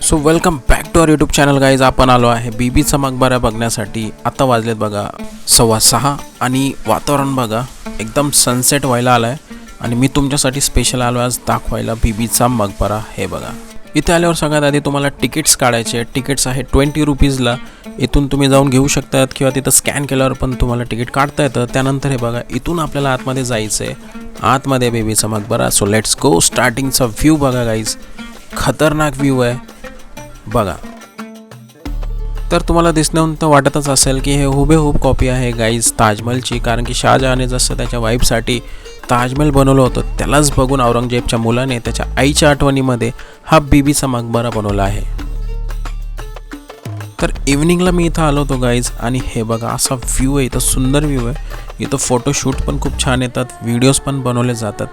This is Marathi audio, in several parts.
So welcome back to our YouTube channel guys. आपण आलो आहे बीबीचा मकबरा बघण्यासाठी. आता वाजलेत बघा 6:15 आणि वातावरण बघा एकदम सनसेट व्हायला आला आहे. आणि मी तुमच्यासाठी स्पेशल आलो आज दाखवायला बीबीचा मकबरा. हे बघा इथे आल्यावर सगळ्यात आधी तुम्हाला तिकीट्स काढायचे. तिकीट्स आहे 20 रुपीजला. इथून तुम्ही जाऊन घेऊ शकतात किंवा तिथं स्कॅन केल्यावर पण तुम्हाला तिकीट काढता येतं. त्यानंतर हे बघा इथून आपल्याला आतमध्ये जायचं आहे. आतमध्ये बीबीचा मकबरा. So let's go. स्टार्टिंगचा व्ह्यू बघा गाईज, खतरनाक व्ह्यू आहे बघा. तर तुम्हाला दिसण्याहून तर वाटतच असेल की हे हुबेहूब कॉपी आहे गाईज ताजमहलची. कारण की शहाजहाने जसं त्याच्या वाईफसाठी ताजमहल बनवलं होतं त्यालाच बघून औरंगजेबच्या मुलाने त्याच्या आईच्या आठवणीमध्ये हा बीबीचा मकबरा बनवला आहे. तर इव्हनिंगला मी इथं आलो होतो गाईज आणि हे बघा असा व्ह्यू आहे. इथं सुंदर व्ह्यू आहे. इथं फोटोशूट पण खूप छान येतात, व्हिडिओज पण बनवले जातात.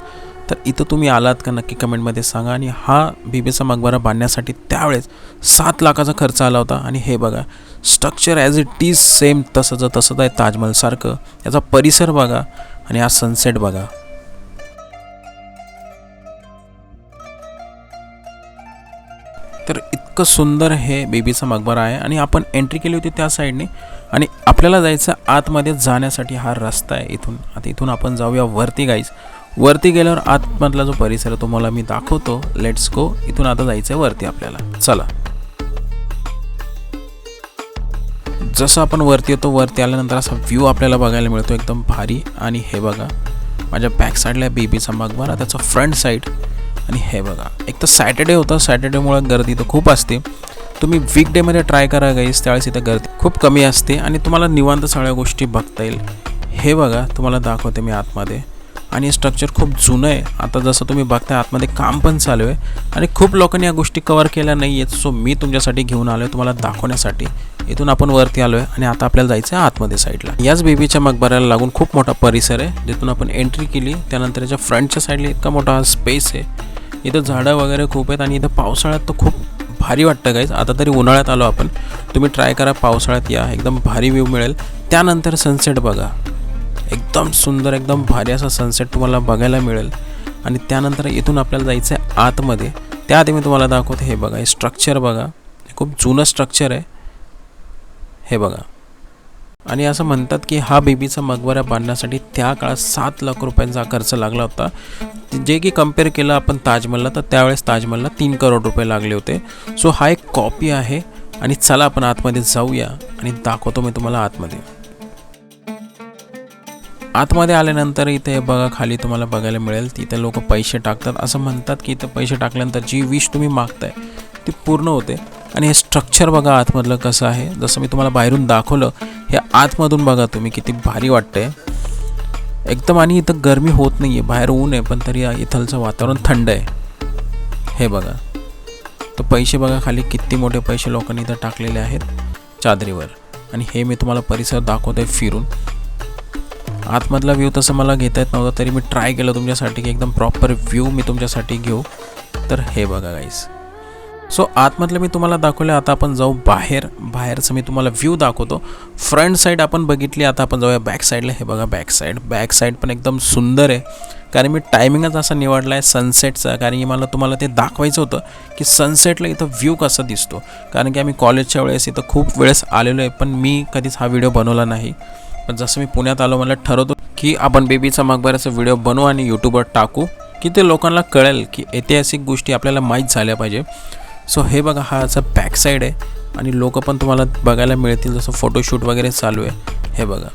तर इथं तुम्ही आलात का नक्की कमेंटमध्ये सांगा. आणि हा बीबीचा मकबरा बांधण्यासाठी त्यावेळेस 7 लाखाचा खर्च आला होता. आणि हे बघा structure as it is same तसंच आहे ताजमहलसारखं. याचा परिसर बघा आणि हा सनसेट बघा. तर इतकं सुंदर हे बीबीचा मकबरा आहे. आणि आपण एंट्री केली होती त्या साईडने आणि आपल्याला जायचं आतमध्ये जाण्यासाठी हा रस्ता आहे इथून. आता इथून आपण जाऊया वरती गाईज. वरती गेल्यावर आतमधला जो परिसर आहे तो मला मी दाखवतो. Let's go. इथून आता जायचं आहे वरती आपल्याला. चला. जसं आपण वरती येतो, वरती आल्यानंतर असा व्ह्यू आपल्याला बघायला मिळतो एकदम भारी. आणि हे बघा माझ्या बॅक साईडला बीबीचा मकबरा, त्याचा फ्रंट साईड. आणि हे बघा एक तर सॅटर्डे होतं, सॅटर्डेमुळे गर्दी तर खूप असते. तुम्ही वीकडेमध्ये ट्राय करा गाईज, त्यावेळेस इथं गर्दी खूप कमी असते आणि तुम्हाला निवांत सगळ्या गोष्टी बघता येईल. हे बघा तुम्हाला दाखवते मी आतमध्ये. आणि हे स्ट्रक्चर खूप जुनं आहे. आता जसं तुम्ही बघताय आतमध्ये काम पण चालू आहे आणि खूप लोकांनी या गोष्टी कवर केल्या नाही आहेत. सो मी तुमच्यासाठी घेऊन आलो आहे तुम्हाला दाखवण्यासाठी. इथून आपण वरती आलो आहे आणि आता आपल्याला जायचं आहे आतमध्ये साईडला. याच बीबीच्या मकबऱ्याला लागून खूप मोठा परिसर आहे. जिथून आपण एंट्री केली त्यानंतर याच्या फ्रंटच्या साईडला इतका मोठा स्पेस आहे. इथं झाडं वगैरे खूप आहेत आणि इथं पावसाळ्यात तर खूप भारी वाटतं गाईज. आता तरी उन्हाळ्यात आलो आपण, तुम्ही ट्राय करा पावसाळ्यात या, एकदम भारी व्ह्यू मिळेल. त्यानंतर सनसेट बघा, एकदम सुंदर एकदम भारी असा सनसेट तुम्हाला बघायला मिळेल. आणि त्यानंतर इथून आपल्याला जायचं आहे आतमध्ये. त्याआधी मी तुम्हाला दाखवते. हे बघा हे स्ट्रक्चर बघा, खूप जुनं स्ट्रक्चर आहे हे बघा. आणि असं म्हणतात की हा बीबीचा मकबरा बांधण्यासाठी त्या काळात 7 लाख रुपयांचा खर्च लागला होता. जे की कम्पेअर केलं आपण ताजमहलला तर त्यावेळेस ताजमहलला 3 करोड रुपये लागले होते. सो हा एक कॉपी आहे. आणि चला आपण आतमध्ये जाऊया आणि दाखवतो मी तुम्हाला आतमध्ये. आतमध्ये आल्यानंतर इथे बघा खाली तुम्हाला बघायला मिळेल तिथे लोक पैसे टाकतात. असं म्हणतात की इथं पैसे टाकल्यानंतर जी विश तुम्ही मागताय ती पूर्ण होते. आणि हे स्ट्रक्चर बघा आतमधलं कसं आहे, जसं मी तुम्हाला बाहेरून दाखवलं हे आतमधून बघा तुम्ही किती भारी वाटतंय एकदम. आणि इथं गरमी होत नाही आहे, बाहेर ऊन आहे पण तरी इथलचं वातावरण थंड आहे. हे बघा तर पैसे बघा खाली किती मोठे पैसे लोकांनी इथं टाकलेले आहेत चादरीवर. आणि हे मी तुम्हाला परिसर दाखवतोय फिरून. आतमधला व्ह्यू तसं मला घेता येत नव्हतं तरी मी ट्राय केलं तुमच्यासाठी की एकदम प्रॉपर व्ह्यू मी तुमच्यासाठी घेऊ. तर हे बघा गाईज. सो आतमधलं मी तुम्हाला दाखवलं. आता आपण जाऊ बाहेरचं मी तुम्हाला व्ह्यू दाखवतो. फ्रंट साईड आपण बघितली, आता आपण जाऊया बॅक साईडला. हे बघा बॅक साईड पण एकदम सुंदर आहे. कारण मी टायमिंगच असा निवडला आहे सनसेटचा, कारण की मला तुम्हाला ते दाखवायचं होतं की सनसेटला इथं व्ह्यू कसा दिसतो. कारण की आम्ही कॉलेजच्या वेळेस इथं खूप वेळेस आलेलो आहे पण मी कधीच हा व्हिडिओ बनवला नाही. पण जसं मी पुण्यात आलो मला ठरवतो की आपण बीबीचा मकबऱ्याचा व्हिडिओ बनवू आणि यूट्यूबवर टाकू की ते लोकांना कळेल की ऐतिहासिक गोष्टी आपल्याला माहीत झाल्या पाहिजे. सो हे बघा हा याचा बॅक साईड आहे आणि लोक पण तुम्हाला बघायला मिळतील जसं फोटोशूट वगैरे चालू आहे. हे बघा.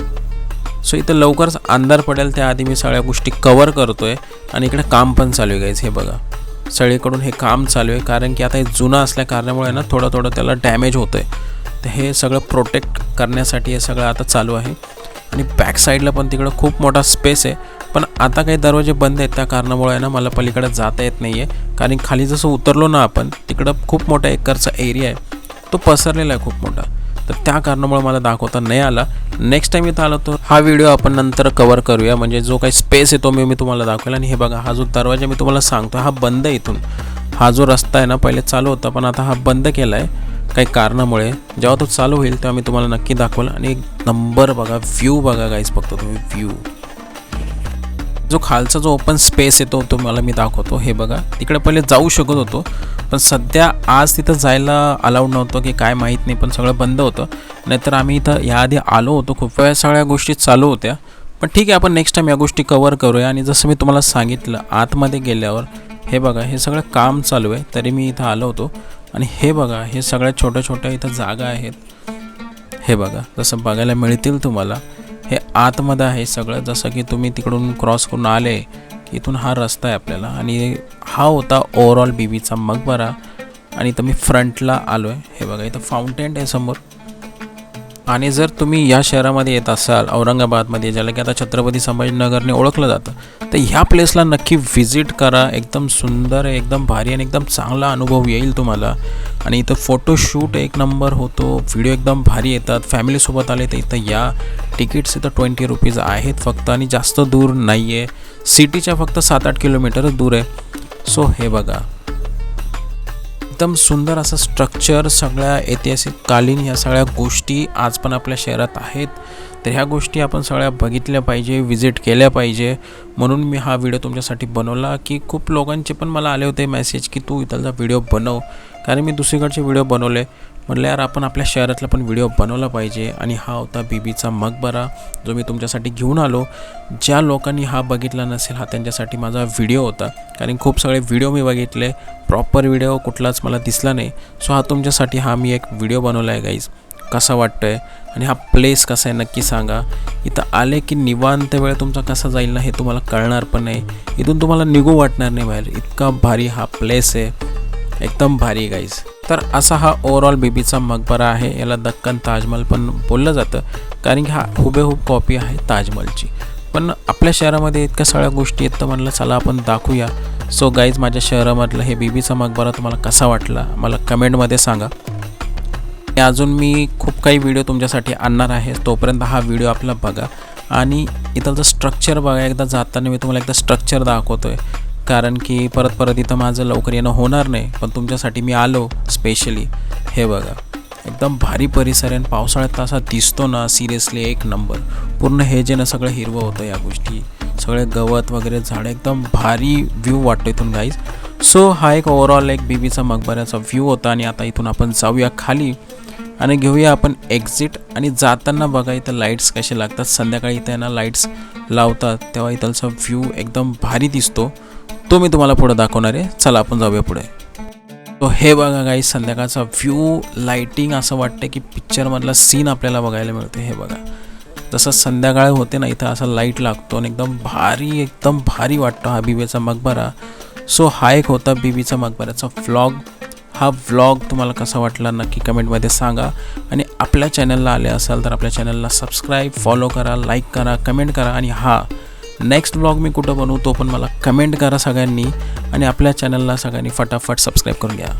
सो इथं लवकरच अंधार पडेल त्याआधी मी सगळ्या गोष्टी कवर करतो आहे. आणि इकडे काम पण चालू आहे गाईज. हे बघा सगळीकडून हे काम चालू आहे कारण की आता हे जुनं असल्या कारणामुळे ना थोडं त्याला डॅमेज होतं आहे. तर हे सगळं प्रोटेक्ट करण्यासाठी हे सगळं आता चालू आहे. आणि बॅक साईडला पण तिकडं खूप मोठा स्पेस आहे पण आता काही दरवाजे बंद आहेत त्या कारणामुळे ना मला पलीकडे जाता येत नाही आहे. कारण खाली जसं उतरलो ना आपण तिकडं खूप मोठा एकरचा एरिया आहे, तो पसरलेला आहे खूप मोठा. तर त्या कारणामुळे मला दाखवता नाही आला. नेक्स्ट टाईम इथं आलो तर हा व्हिडिओ आपण नंतर कवर करूया, म्हणजे जो काही स्पेस आहे तो मी तुम्हाला दाखवेल. आणि हे बघा हा जो दरवाजा मी तुम्हाला सांगतो हा बंद आहे. इथून हा जो रस्ता आहे ना पहिले चालू होता पण आता हा बंद केला आहे काही कारणामुळे. जेव्हा तो चालू होईल तेव्हा मी तुम्हाला नक्की दाखवेल. आणि एक नंबर बघा व्ह्यू बघा गाईज, फक्त तुम्ही व्ह्यू. जो खालचा जो ओपन स्पेस आहे तो तुम्हाला मी दाखवतो. हे बघा तिकडे पहिले जाऊ शकत होतो पण सध्या आज तिथं जायला अलाउड नव्हतं की काय माहीत नाही, पण सगळं बंद होतं. नाहीतर आम्ही इथं याआधी आलो होतो, खूप वेळा सगळ्या गोष्टी चालू होत्या. पण ठीक आहे, आपण नेक्स्ट टाईम या गोष्टी कवर करूया. आणि जसं मी तुम्हाला सांगितलं, आतमध्ये गेल्यावर हे बघा हे सगळं काम चालू आहे, तरी मी इथं आलो होतो. आणि हे बघा हे सगळ्या छोट्या छोट्या इथं जागा आहेत. हे बघा जसं बघायला मिळतील तुम्हाला, हे आतमध्ये आहे सगळं. जसं की तुम्ही तिकडून क्रॉस करून आले की इथून हा रस्ता आहे आपल्याला. आणि हा होता ओव्हरऑल बीबीचा मकबरा. आणि इथं मी फ्रंटला आलो आहे. हे बघा इथं फाउंटेन आहे समोर. आणि जर तुम्ही या शहरामध्ये येत असाल, औरंगाबादमध्ये, ज्याला की आता छत्रपती संभाजीनगरने ओळखलं जातं, तर ह्या प्लेसला नक्की व्हिजिट करा. एकदम सुंदर आहे, एकदम भारी आणि एकदम चांगला अनुभव येईल तुम्हाला. आणि इथं फोटोशूट एक नंबर होतो, व्हिडिओ एकदम भारी येतात. फॅमिलीसोबत आले तर इथं या. तिकीट्स इथं 20 रुपीज आहेत फक्त, आणि जास्त दूर नाही आहे. सिटीच्या फक्त 7-8 किलोमीटरच दूर आहे. सो हे बघा एकदम सुंदर असं स्ट्रक्चर, सगळ्या ऐतिहासिक कालीन ह्या सगळ्या गोष्टी आज पण आपल्या शहरात आहेत. तर ह्या गोष्टी आपण सगळ्या बघितल्या पाहिजे, व्हिजिट केल्या पाहिजे. म्हणून मी हा व्हिडिओ तुमच्यासाठी बनवला. की खूप लोकांचे पण मला आले होते मेसेज की तू इथलचा व्हिडिओ बनव, कारण मी दुसरीकडचे व्हिडिओ बनवले. म्हटलं यार आपण आपल्या शहरातला पण व्हिडिओ बनवला पाहिजे. आणि हा होता बीबीचा मकबरा, जो मी तुमच्यासाठी घेऊन आलो. ज्या लोकांनी हा बघितला नसेल, हा त्यांच्यासाठी माझा व्हिडिओ होता. कारण खूप सगळे व्हिडिओ मी बघितले, प्रॉपर व्हिडिओ कुठलाच मला दिसला नाही. सो हा तुमच्यासाठी मी एक व्हिडिओ बनवला आहे गाईज. कसा वाटतं आहे आणि हा प्लेस कसा आहे नक्की सांगा. इथं आले की निवांत वेळ तुमचा कसा जाईल ना हे तुम्हाला कळणार पण नाही. इथून तुम्हाला निघू वाटणार नाही बाहेर, इतका भारी हा प्लेस आहे, एकदम भारी गाईज. तर असा हा ओव्हरऑल बीबीचा मकबरा आहे. याला दक्कन ताजमहल पण बोललं जातं, कारण की हा हुबेहूब कॉपी आहे ताजमहलची. पण आपल्या शहरामध्ये इतक्या सगळ्या गोष्टी आहेत, तर म्हणलं चला आपण दाखवूया. सो गाईज माझ्या शहरामधलं हे बीबीचा मकबरा तुम्हाला कसा वाटला मला कमेंटमध्ये सांगा. अजून मी खूप काही व्हिडिओ तुमच्यासाठी आणणार आहे, तोपर्यंत हा व्हिडिओ आपला बघा. आणि इथलं स्ट्रक्चर बघा. एकदा जाताना मी तुम्हाला एकदा स्ट्रक्चर दाखवतो आहे, कारण की परत इथं माझं लवकर येणं होणार नाही. पण तुमच्यासाठी मी आलो स्पेशली. हे बघा एकदम भारी परिसर आहे. आणि पावसाळ्यात असा दिसतो ना, सिरियसली एक नंबर. पूर्ण हे जे ना सगळं हिरवं होतं, या गोष्टी सगळे गवत वगैरे झाडं, एकदम भारी व्ह्यू वाटतो इथून गाईज. सो हा एक ओव्हरऑल एक बीबीचा मकबऱ्याचा व्ह्यू होता. आणि आता इथून आपण जाऊया खाली आणि घेऊया आपण एक्झिट. आणि जाताना बघा इथं लाईट्स कसे लागतात, संध्याकाळी इथं ना लाईट्स लावतात, तेव्हा इथलचा व्ह्यू एकदम भारी दिसतो. तो मी तुम्हाला पुढे दाखवणार आहे. चला आपण जाऊया पुढे. तो हे बघा गाईज संध्याकाळचा व्ह्यू, लाईटिंग, असं वाटतं की पिक्चरमधला सीन आपल्याला बघायला मिळतो. हे बघा जसं संध्याकाळ होते ना, इथं असा लाईट लागतो आणि एकदम भारी वाटतो हा बीबीचा मकबरा. सो हा एक होता बीबीचा मकबऱ्याचा व्लॉग. हा व्लॉग तुम्हाला कसा वाटला नक्की कमेंटमध्ये सांगा. आणि आपल्या चॅनलला आले असाल तर आपल्या चॅनलला सबस्क्राईब, फॉलो करा, लाईक करा, कमेंट करा. आणि नेक्स्ट व्लॉग मी कुठं बनवू तो पण मला कमेंट करा सगळ्यांनी. आणि आपल्या चॅनलला सगळ्यांनी फटाफट सबस्क्राईब करून घ्या.